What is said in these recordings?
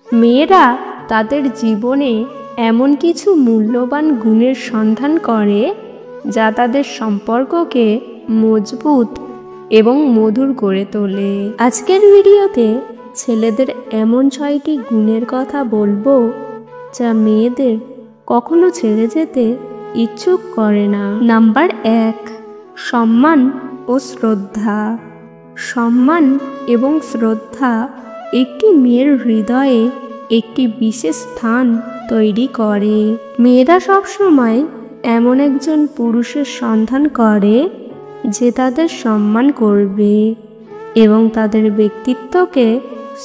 মেয়েরা তাদের জীবনে এমন কিছু মূল্যবান গুণের সন্ধান করে যা তাদের সম্পর্ককে মজবুত এবং মধুর করে তোলে। আজকের ভিডিওতে ছেলেদের এমন 6টি গুণের কথা বলবো যা মেয়েদের কখনো ছেড়ে যেতে ইচ্ছুক করে না। নাম্বার 1, সম্মান ও শ্রদ্ধা। সম্মান এবং শ্রদ্ধা একটি মেয়ের হৃদয়ে একটি বিশেষ স্থান তৈরি করে। মেয়েরা সবসময় এমন একজন পুরুষের সন্ধান করে যে তাদের সম্মান করবে এবং তাদের ব্যক্তিত্বকে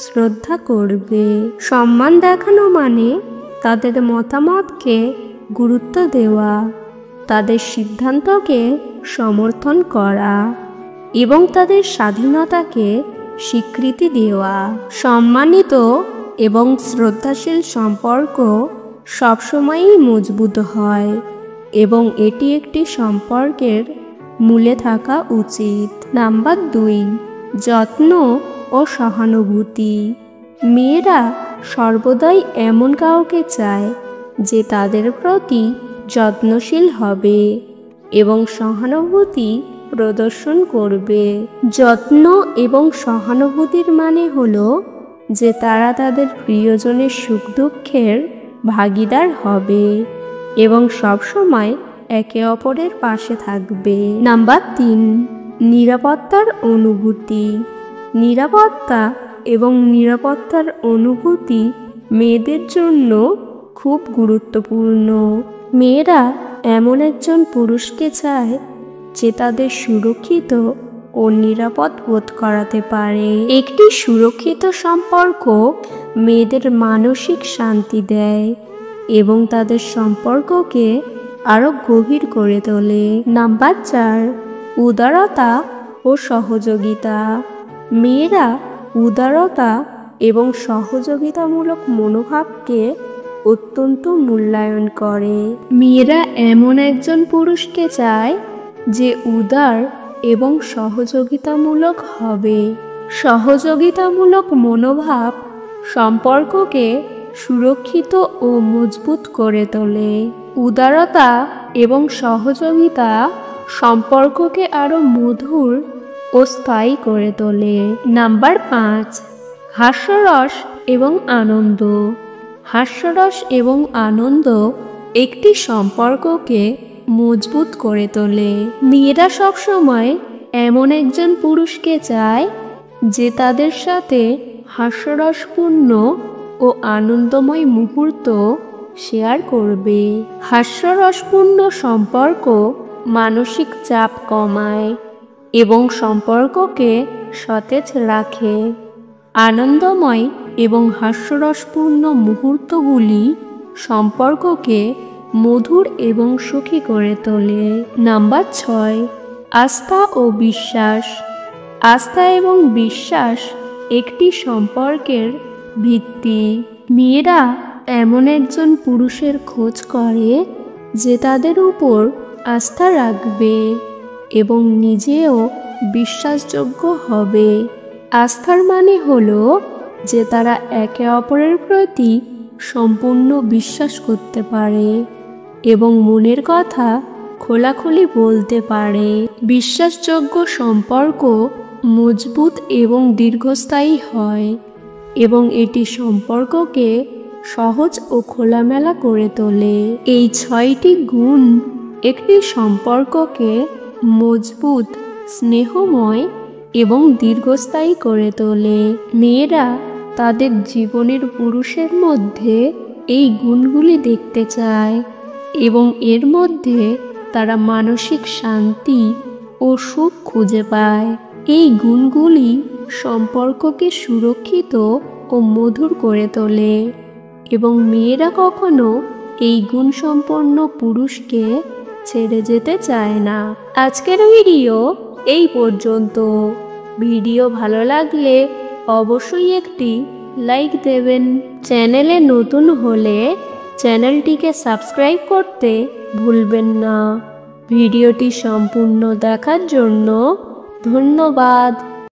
শ্রদ্ধা করবে। সম্মান দেখানো মানে তাদের মতামতকে গুরুত্ব দেওয়া, তাদের সিদ্ধান্তকে সমর্থন করা এবং তাদের স্বাধীনতাকে স্বীকৃতি দেওয়া। সম্মানিত এবং শ্রদ্ধাশীল সম্পর্ক সবসময়ই মজবুত হয় এবং এটি একটি সম্পর্কের মূলে থাকা উচিত। নাম্বার 2, যত্ন ও সহানুভূতি। মেয়েরা সর্বদাই এমন কাউকে চায় যে তাদের প্রতি যত্নশীল হবে এবং সহানুভূতি প্রদর্শন করবে। যত্ন এবং সহানুভূতির মানে হলো যে তারা তাদের প্রিয়জনের সুখ দুঃখের ভাগিদার হবে এবং সবসময় একে অপরের পাশে থাকবে। নাম্বার 3, নিরাপত্তার অনুভূতি। নিরাপত্তা এবং নিরাপত্তার অনুভূতি মেয়েদের জন্য খুব গুরুত্বপূর্ণ। মেয়েরা এমন একজন পুরুষকে চায় যে তাদের সুরক্ষিত ও নিরাপদ বোধ করাতে পারে। একটি সুরক্ষিত সম্পর্ক মেয়েদের মানসিক শান্তি দেয় এবং তাদের সম্পর্ককে আরও গভীর করে তোলে। নাম্বার 4, উদারতা ও সহযোগিতা। মেয়েরা উদারতা এবং সহযোগিতামূলক মনোভাবকে অত্যন্ত মূল্যায়ন করে। মেয়েরা এমন একজন পুরুষকে চায় যে উদার এবং সহযোগিতামূলক হবে। সহযোগিতামূলক মনোভাব সম্পর্ককে সুরক্ষিত ও মজবুত করে তোলে। উদারতা এবং সহযোগিতা সম্পর্ককে আরও মধুর ও স্থায়ী করে তোলে। নাম্বার 5, হাস্যরস এবং আনন্দ। হাস্যরস এবং আনন্দ একটি সম্পর্ককে মজবুত করে তোলে। মেয়েরা সবসময় এমন একজন পুরুষকে চায় যে তাদের সাথে হাস্যরসপূর্ণ ও আনন্দময় মুহূর্ত শেয়ার করবে। হাস্যরসপূর্ণ সম্পর্ক মানসিক চাপ কমায় এবং সম্পর্ককে সতেজ রাখে। আনন্দময় এবং হাস্যরসপূর্ণ মুহূর্তগুলি সম্পর্ককে মধুর এবং সুখী করে তোলে। নাম্বার 6, আস্থা ও বিশ্বাস। আস্থা এবং বিশ্বাস একটি সম্পর্কের ভিত্তি। মেয়েরা এমন একজন পুরুষের খোঁজ করে যে তাদের উপর আস্থা রাখবে এবং নিজেও বিশ্বাসযোগ্য হবে। আস্থার মানে হলো যে তারা একে অপরের প্রতি সম্পূর্ণ বিশ্বাস করতে পারে এবং মনের কথা খোলাখুলি বলতে পারে। বিশ্বাসযোগ্য সম্পর্ক মজবুত এবং দীর্ঘস্থায়ী হয় এবং এটি সম্পর্ককে সহজ ও খোলামেলা করে তোলে। এই 6টি গুণ একটি সম্পর্ককে মজবুত, স্নেহময় এবং দীর্ঘস্থায়ী করে তোলে। মেয়েরা তাদের জীবনের পুরুষের মধ্যে এই গুণগুলি দেখতে চায় এবং এর মধ্যে তারা মানসিক শান্তি ও সুখ খুঁজে পায়। এই গুণগুলি সম্পর্ককে সুরক্ষিত ও মধুর করে তোলে এবং মেয়েরা কখনো এই গুণসম্পন্ন পুরুষকে ছেড়ে যেতে চায় না। আজকের ভিডিও এই পর্যন্ত। ভিডিও ভালো লাগলে অবশ্যই একটি লাইক দেবেন। চ্যানেলে নতুন হলে চ্যানেলটিকে সাবস্ক্রাইব করতে ভুলবেন না। ভিডিওটি সম্পূর্ণ দেখার জন্য ধন্যবাদ।